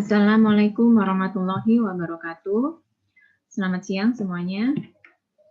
Assalamualaikum warahmatullahi wabarakatuh. Selamat siang semuanya.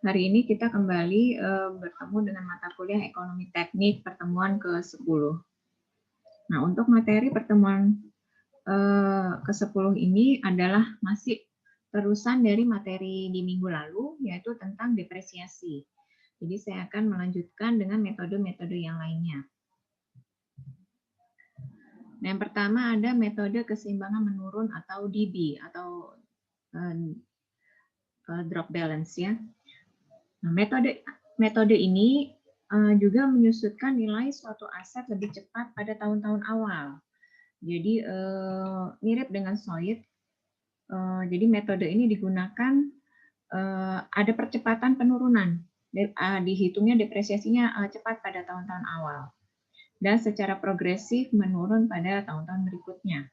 Hari ini kita kembali bertemu dengan mata kuliah Ekonomi Teknik pertemuan ke-10. Nah, untuk materi pertemuan ke-10 ini adalah masih terusan dari materi di minggu lalu, yaitu tentang depresiasi. Jadi saya akan melanjutkan dengan metode-metode yang lainnya. Nah, yang pertama ada metode keseimbangan menurun atau DB atau drop balance ya. Nah, metode ini juga menyusutkan nilai suatu aset lebih cepat pada tahun-tahun awal. Jadi mirip dengan SOID. Jadi metode ini digunakan ada percepatan penurunan. Dihitungnya depresiasinya cepat pada tahun-tahun awal. Dan secara progresif menurun pada tahun-tahun berikutnya.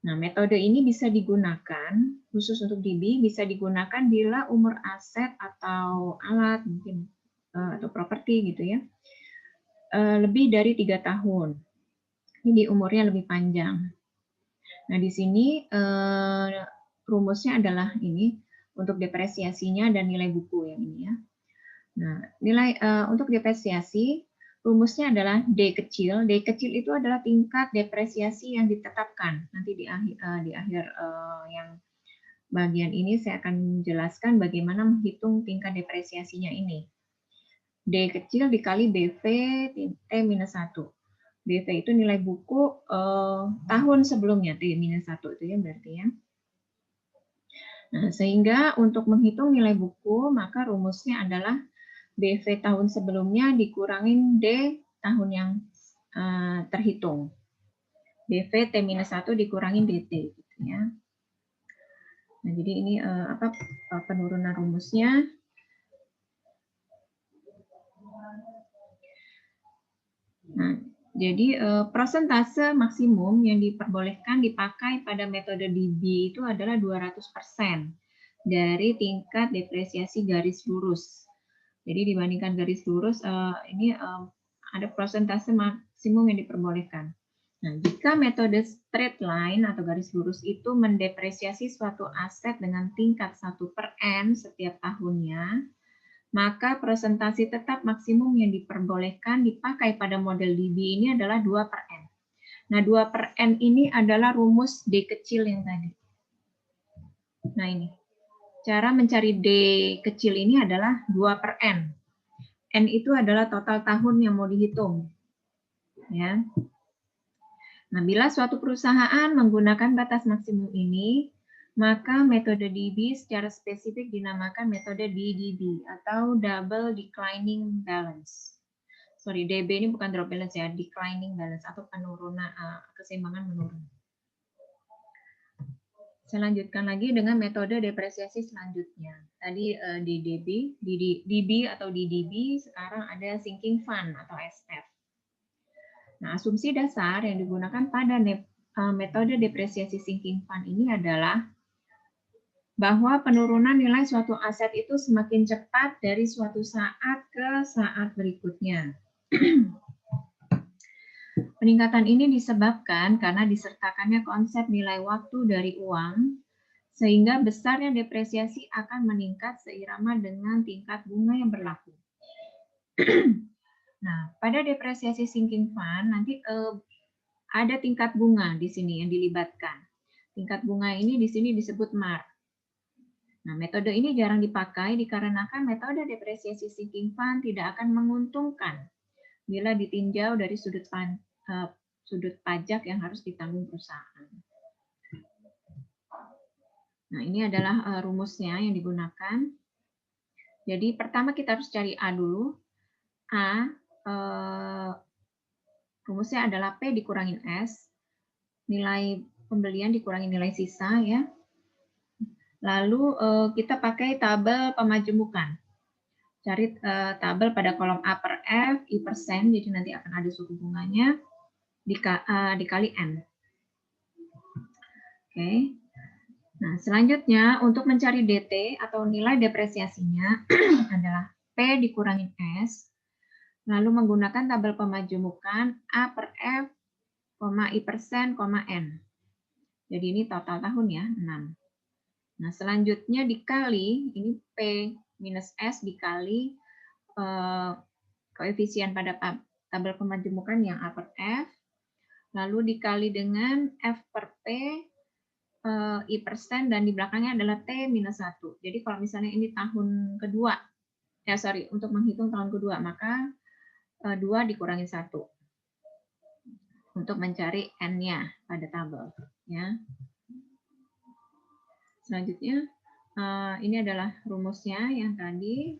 Nah, metode ini bisa digunakan, khusus untuk DB, bisa digunakan bila umur aset atau alat, mungkin atau properti gitu ya, lebih dari 3 tahun. Jadi umurnya lebih panjang. Nah, di sini rumusnya adalah ini, untuk depresiasinya dan nilai buku yang ini ya. Nah, untuk depresiasi, rumusnya adalah D kecil. D kecil itu adalah tingkat depresiasi yang ditetapkan. Nanti di akhir yang bagian ini saya akan menjelaskan bagaimana menghitung tingkat depresiasinya ini. D kecil dikali BV T-1. BV itu nilai buku tahun sebelumnya, T-1 itu ya berarti ya. Nah, sehingga untuk menghitung nilai buku, maka rumusnya adalah BV tahun sebelumnya dikurangin D tahun yang terhitung. BV T-1 dikurangin DT gitu ya. Nah, jadi ini penurunan rumusnya. Nah, jadi persentase maksimum yang diperbolehkan dipakai pada metode DB itu adalah 200% dari tingkat depresiasi garis lurus. Jadi dibandingkan garis lurus, ini ada persentase maksimum yang diperbolehkan. Nah, jika metode straight line atau garis lurus itu mendepresiasi suatu aset dengan tingkat 1/n setiap tahunnya, maka presentasi tetap maksimum yang diperbolehkan dipakai pada model DB ini adalah 2/n. Nah, 2/n ini adalah rumus D kecil yang tadi. Nah, ini. Cara mencari D kecil ini adalah 2/n. N itu adalah total tahun yang mau dihitung. Ya. Nah, bila suatu perusahaan menggunakan batas maksimum ini, maka metode DB secara spesifik dinamakan metode DDB atau Double Declining Balance. Sorry, DB ini bukan drop balance ya, declining balance atau penurunan keseimbangan menurun. Saya lanjutkan lagi dengan metode depresiasi selanjutnya. Tadi DB atau DDB, sekarang ada sinking fund atau SF. Nah, asumsi dasar yang digunakan pada metode depresiasi sinking fund ini adalah bahwa penurunan nilai suatu aset itu semakin cepat dari suatu saat ke saat berikutnya. Peningkatan ini disebabkan karena disertakannya konsep nilai waktu dari uang, sehingga besarnya depresiasi akan meningkat seirama dengan tingkat bunga yang berlaku. Nah, pada depresiasi sinking fund nanti ada tingkat bunga di sini yang dilibatkan. Tingkat bunga ini di sini disebut MAR. Nah, metode ini jarang dipakai dikarenakan metode depresiasi sinking fund tidak akan menguntungkan bila ditinjau dari sudut pajak yang harus ditanggung perusahaan. Nah, ini adalah rumusnya yang digunakan. Jadi pertama kita harus cari A dulu. A, rumusnya adalah P dikurangin S. Nilai pembelian dikurangin nilai sisa ya. Lalu kita pakai tabel pemajemukan. Cari tabel pada kolom A per F, I persen, jadi nanti akan ada suku bunganya, dikali N. Oke. Nah, selanjutnya untuk mencari DT atau nilai depresiasinya adalah P dikurangin S, lalu menggunakan tabel pemajemukan A per F, I persen, N. Jadi ini total tahun ya, 6. Nah, selanjutnya dikali, ini P minus S dikali koefisien pada tabel pemajemukan yang A per F, lalu dikali dengan F per P, I persen, dan di belakangnya adalah T minus 1. Jadi kalau misalnya ini tahun kedua, untuk menghitung tahun kedua, maka 2 dikurangi 1 untuk mencari N-nya pada tabel. Ya. Selanjutnya, ini adalah rumusnya yang tadi.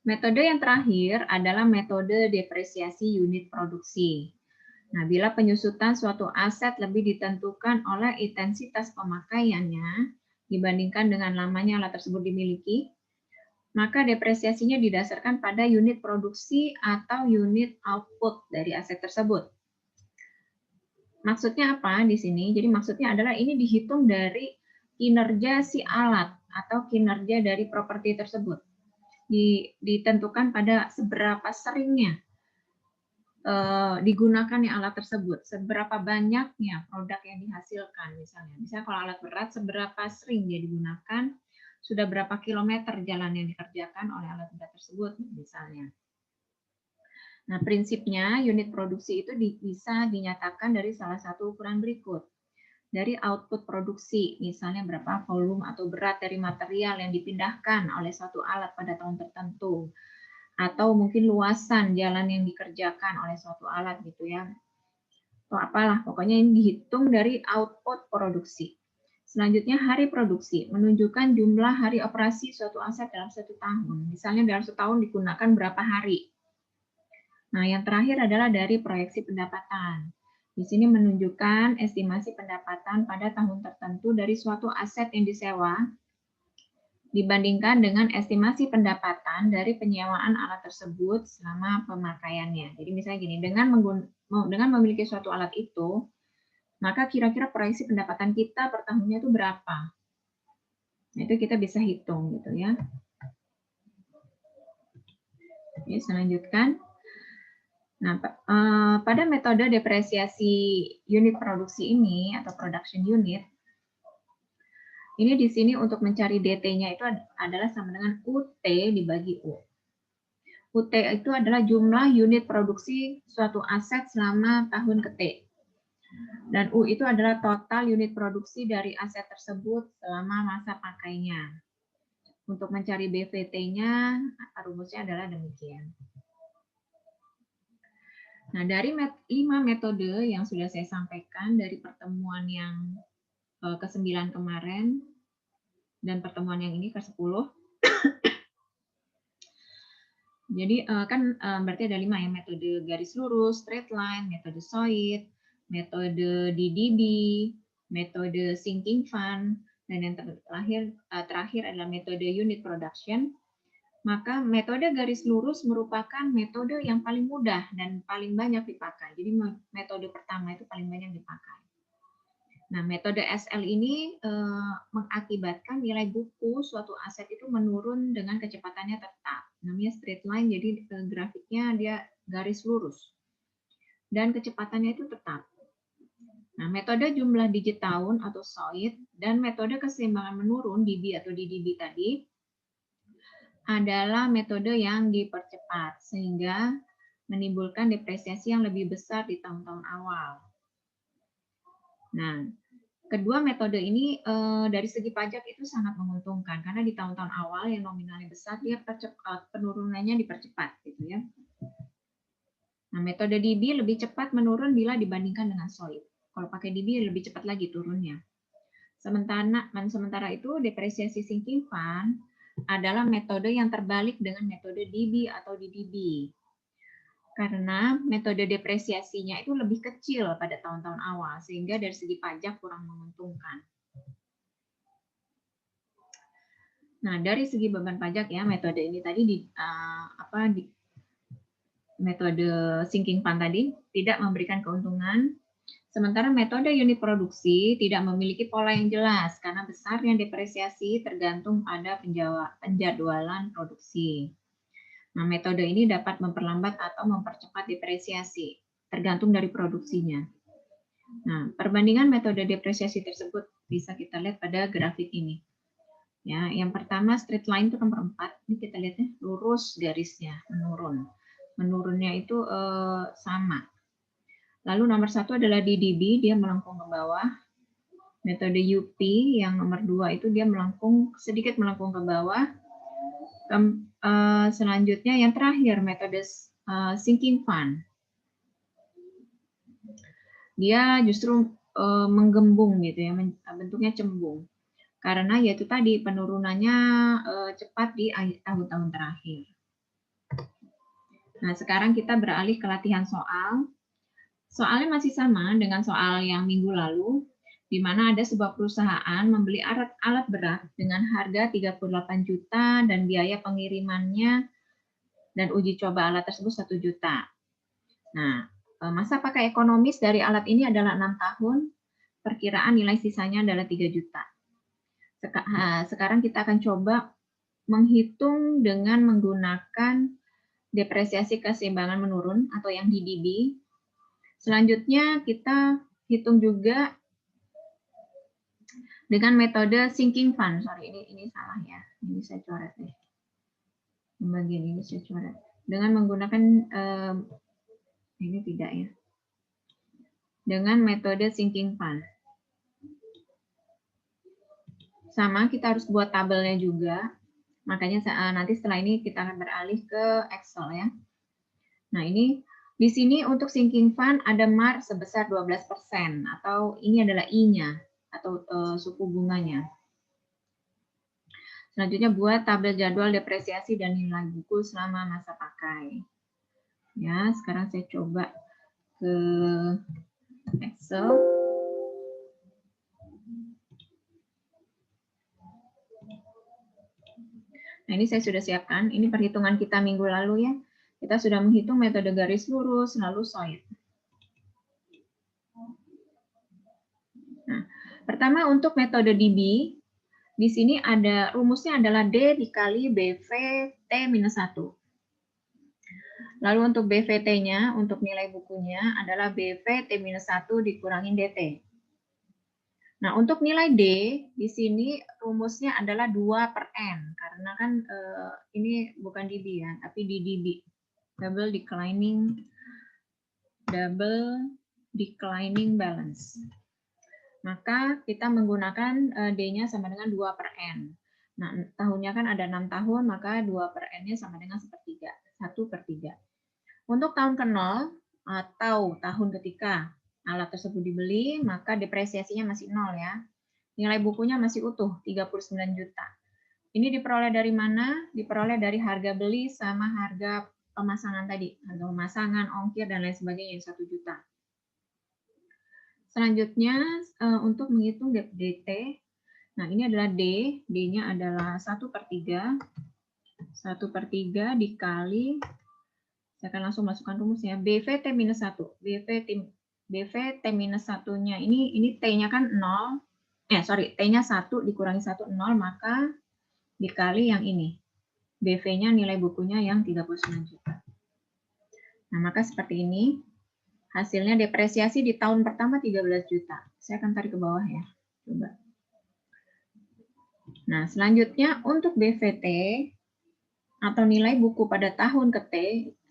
Metode yang terakhir adalah metode depresiasi unit produksi. Nah, bila penyusutan suatu aset lebih ditentukan oleh intensitas pemakaiannya dibandingkan dengan lamanya alat tersebut dimiliki, maka depresiasinya didasarkan pada unit produksi atau unit output dari aset tersebut. Maksudnya apa di sini? Jadi maksudnya adalah ini dihitung dari kinerja si alat atau kinerja dari properti tersebut. Ditentukan pada seberapa seringnya digunakan alat tersebut, seberapa banyaknya produk yang dihasilkan misalnya. Misalnya kalau alat berat, seberapa sering dia digunakan, sudah berapa kilometer jalan yang dikerjakan oleh alat berat tersebut misalnya. Nah, prinsipnya unit produksi itu bisa dinyatakan dari salah satu ukuran berikut. Dari output produksi, misalnya berapa volume atau berat dari material yang dipindahkan oleh suatu alat pada tahun tertentu, atau mungkin luasan jalan yang dikerjakan oleh suatu alat gitu ya. Atau apalah, pokoknya ini dihitung dari output produksi. Selanjutnya hari produksi, menunjukkan jumlah hari operasi suatu aset dalam satu tahun. Misalnya dalam setahun digunakan berapa hari. Nah, yang terakhir adalah dari proyeksi pendapatan. Di sini menunjukkan estimasi pendapatan pada tahun tertentu dari suatu aset yang disewa dibandingkan dengan estimasi pendapatan dari penyewaan alat tersebut selama pemakaiannya. Jadi misalnya gini, dengan memiliki suatu alat itu, maka kira-kira proyeksi pendapatan kita per tahunnya itu berapa? Nah, itu kita bisa hitung gitu ya. Oke, saya lanjutkan. Nah, pada metode depresiasi unit produksi ini atau production unit, ini di sini untuk mencari DT-nya itu adalah sama dengan UT dibagi U. UT itu adalah jumlah unit produksi suatu aset selama tahun ke T. Dan U itu adalah total unit produksi dari aset tersebut selama masa pakainya. Untuk mencari BVT-nya, rumusnya adalah demikian. Nah, dari 5 metode yang sudah saya sampaikan dari pertemuan yang ke-9 kemarin dan pertemuan yang ini ke-10, jadi kan berarti ada 5 ya, metode garis lurus, straight line, metode SOID, metode DDB, metode sinking fund, dan yang terakhir adalah metode unit production. Maka metode garis lurus merupakan metode yang paling mudah dan paling banyak dipakai. Jadi metode pertama itu paling banyak dipakai. Nah, metode SL ini mengakibatkan nilai buku suatu aset itu menurun dengan kecepatannya tetap. Namanya straight line, jadi grafiknya dia garis lurus. Dan kecepatannya itu tetap. Nah, metode jumlah digit tahun atau SOID dan metode keseimbangan menurun DB atau DDB tadi adalah metode yang dipercepat sehingga menimbulkan depresiasi yang lebih besar di tahun-tahun awal. Nah, kedua metode ini dari segi pajak itu sangat menguntungkan karena di tahun-tahun awal yang nominalnya besar dia penurunannya dipercepat gitu ya. Nah, metode DB lebih cepat menurun bila dibandingkan dengan SOID. Kalau pakai DB lebih cepat lagi turunnya. Sementara itu depresiasi sinking fund adalah metode yang terbalik dengan metode DB atau DDB. Karena metode depresiasinya itu lebih kecil pada tahun-tahun awal, sehingga dari segi pajak kurang menguntungkan. Nah, dari segi beban pajak ya, metode ini tadi metode sinking fund tadi tidak memberikan keuntungan. Sementara metode unit produksi tidak memiliki pola yang jelas karena besarnya depresiasi tergantung pada penjadwalan produksi. Nah, metode ini dapat memperlambat atau mempercepat depresiasi, tergantung dari produksinya. Nah, perbandingan metode depresiasi tersebut bisa kita lihat pada grafik ini. Ya, yang pertama straight line itu nomor 4. Ini kita lihatnya lurus garisnya menurun. Menurunnya itu sama. Lalu nomor 1 adalah DDB, dia melengkung ke bawah. Metode UP yang nomor 2 itu dia sedikit melengkung ke bawah. Selanjutnya yang terakhir metode sinking fund. Dia justru menggembung gitu ya, bentuknya cembung. Karena yaitu tadi penurunannya cepat di tahun-tahun terakhir. Nah, sekarang kita beralih ke latihan soal. Soalnya masih sama dengan soal yang minggu lalu, di mana ada sebuah perusahaan membeli alat berat dengan harga 38 juta dan biaya pengirimannya dan uji coba alat tersebut 1 juta. Nah, masa pakai ekonomis dari alat ini adalah 6 tahun, perkiraan nilai sisanya adalah 3 juta. Sekarang kita akan coba menghitung dengan menggunakan depresiasi keseimbangan menurun atau yang DDB. Selanjutnya kita hitung juga dengan metode sinking fund. Sorry, ini salah ya. Ini saya coret deh. Bagian ini saya coret. Dengan menggunakan ini tidak ya. Dengan metode sinking fund. Sama, kita harus buat tabelnya juga. Makanya nanti setelah ini kita akan beralih ke Excel ya. Nah, ini di sini untuk sinking fund ada MAR sebesar 12% atau ini adalah I-nya atau suku bunganya. Selanjutnya buat tabel jadwal depresiasi dan nilai buku selama masa pakai. Ya, sekarang saya coba ke Excel. Nah, ini saya sudah siapkan. Ini perhitungan kita minggu lalu ya. Kita sudah menghitung metode garis lurus, lalu SOID. Nah, pertama untuk metode DB, di sini ada rumusnya adalah D dikali BV T-1. Lalu untuk BVT-nya, untuk nilai bukunya adalah BV T-1 dikurangin DT. Nah, untuk nilai D, di sini rumusnya adalah 2/N, karena kan ini bukan DB ya, tapi DDB, double declining balance. Maka kita menggunakan D-nya sama dengan 2/N. Nah, tahunnya kan ada 6 tahun, maka 2/N-nya sama dengan 1/3. Untuk tahun ke-0 atau tahun ketika alat tersebut dibeli, maka depresiasinya masih 0 ya. Nilai bukunya masih utuh, 39 juta. Ini diperoleh dari mana? Diperoleh dari harga beli sama harga pemasangan tadi. Harga pemasangan, ongkir, dan lain sebagainya, 1 juta. Selanjutnya, untuk menghitung DT, nah ini adalah D, D-nya adalah 1/3. 1/3 dikali, saya akan langsung masukkan rumusnya, BV T-1. BV T-1-nya, ini T-nya kan 0, T-nya 1 dikurangi 1, 0, maka dikali yang ini. BV-nya nilai bukunya yang 39 juta. Nah, maka seperti ini. Hasilnya depresiasi di tahun pertama 13 juta. Saya akan tarik ke bawah ya. Coba. Nah, selanjutnya untuk BVT atau nilai buku pada tahun ke T,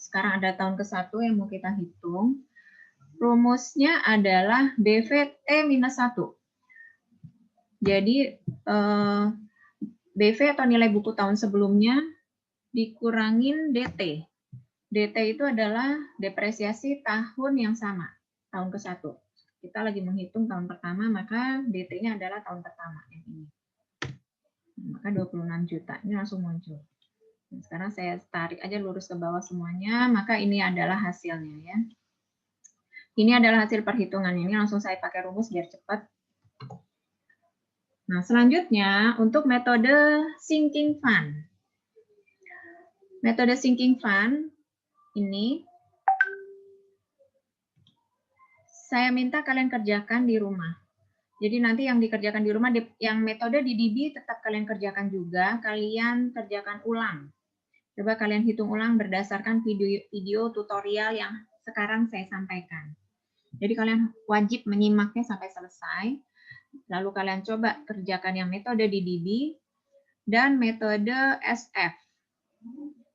sekarang ada tahun ke-1 yang mau kita hitung. Rumusnya adalah BVT-1. Jadi BV atau nilai buku tahun sebelumnya dikurangin DT. DT itu adalah depresiasi tahun yang sama, tahun ke-1. Kita lagi menghitung tahun pertama, maka DT-nya adalah tahun pertama yang ini. Maka 26 juta, ini langsung muncul. Nah, sekarang saya tarik aja lurus ke bawah semuanya, maka ini adalah hasilnya ya. Ini adalah hasil perhitungan, ini langsung saya pakai rumus biar cepat. Nah, selanjutnya untuk metode sinking fund. Metode sinking fund ini saya minta kalian kerjakan di rumah. Jadi nanti yang dikerjakan di rumah, yang metode di DB tetap kalian kerjakan juga, kalian kerjakan ulang. Coba kalian hitung ulang berdasarkan video tutorial yang sekarang saya sampaikan. Jadi kalian wajib menyimaknya sampai selesai. Lalu kalian coba kerjakan yang metode DDB dan metode SF.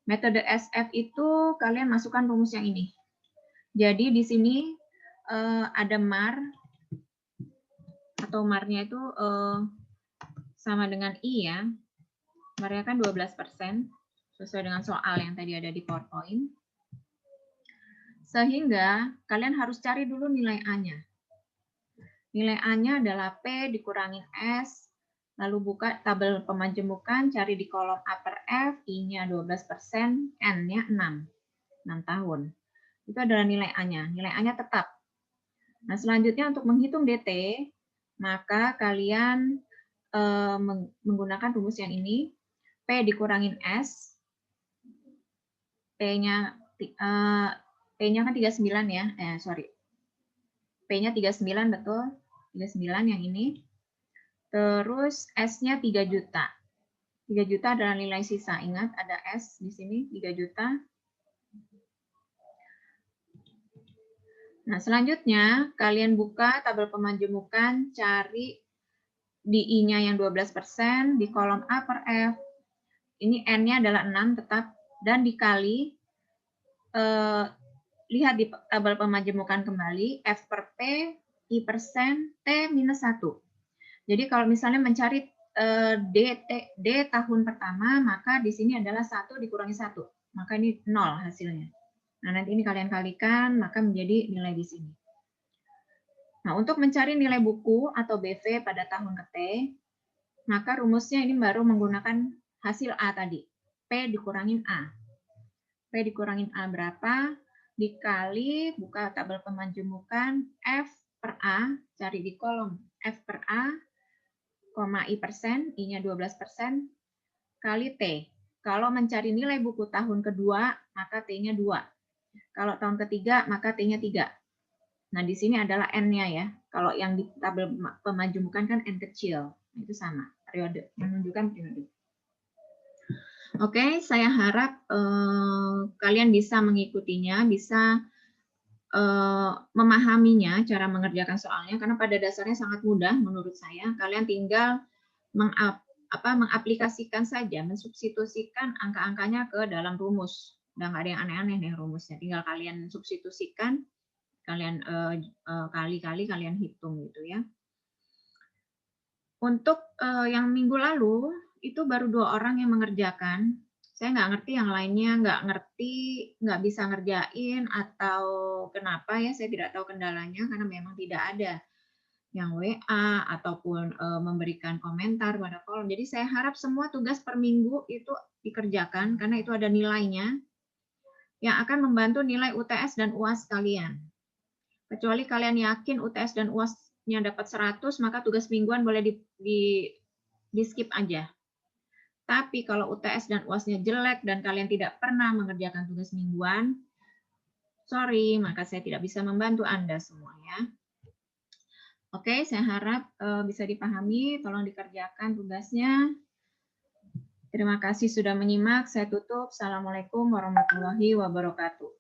Metode SF itu kalian masukkan rumus yang ini. Jadi di sini ada MAR, atau MAR-nya itu sama dengan I ya. MAR-nya kan 12%, sesuai dengan soal yang tadi ada di PowerPoint. Sehingga kalian harus cari dulu nilai A-nya. Nilai A-nya adalah P dikurangin S, lalu buka tabel pemajemukan, cari di kolom upper F, I-nya 12%, N-nya 6 tahun. Itu adalah nilai A-nya. Nilai A-nya tetap. Nah, selanjutnya untuk menghitung DT, maka kalian menggunakan rumus yang ini. P dikurangin S, P-nya kan 39 ya, P-nya 39 betul, 39 yang ini. Terus S-nya 3 juta. 3 juta adalah nilai sisa. Ingat ada S di sini, 3 juta. Nah, selanjutnya kalian buka tabel pemajemukan, cari di I-nya yang 12%, di kolom upper F. Ini N-nya adalah 6 tetap, dan dikali, lihat di tabel pemajemukan kembali, F per P, I persen, T minus 1. Jadi kalau misalnya mencari D tahun pertama, maka di sini adalah 1 dikurangi 1. Maka ini 0 hasilnya. Nah, nanti ini kalian kalikan, maka menjadi nilai di sini. Nah, untuk mencari nilai buku atau BV pada tahun ke T, maka rumusnya ini baru menggunakan hasil A tadi. P dikurangin A. P dikurangin A berapa? Dikali, buka tabel pemajemukan, F per A, cari di kolom F per A, koma I persen, I-nya 12%, kali T. Kalau mencari nilai buku tahun kedua, maka T-nya 2. Kalau tahun ketiga, maka T-nya 3. Nah, di sini adalah N-nya ya. Kalau yang di tabel pemajemukan kan N kecil. Itu sama, periode, menunjukkan periode. Oke, saya harap kalian bisa mengikutinya, bisa memahaminya, cara mengerjakan soalnya, karena pada dasarnya sangat mudah menurut saya. Kalian tinggal mengaplikasikan saja, mensubstitusikan angka-angkanya ke dalam rumus. Udah nggak ada yang aneh-aneh nih rumusnya. Tinggal kalian substitusikan, kalian kali-kali kalian hitung gitu ya. Untuk yang minggu lalu itu baru 2 orang yang mengerjakan. Saya nggak ngerti yang lainnya, nggak bisa ngerjain atau kenapa ya, saya tidak tahu kendalanya karena memang tidak ada yang WA ataupun memberikan komentar pada kolom. Jadi saya harap semua tugas per minggu itu dikerjakan karena itu ada nilainya yang akan membantu nilai UTS dan UAS kalian. Kecuali kalian yakin UTS dan UAS-nya dapat 100, maka tugas mingguan boleh di skip aja. Tapi kalau UTS dan UAS-nya jelek dan kalian tidak pernah mengerjakan tugas mingguan, sorry, maka saya tidak bisa membantu Anda semua ya. Oke, saya harap bisa dipahami, tolong dikerjakan tugasnya. Terima kasih sudah menyimak, saya tutup. Assalamualaikum warahmatullahi wabarakatuh.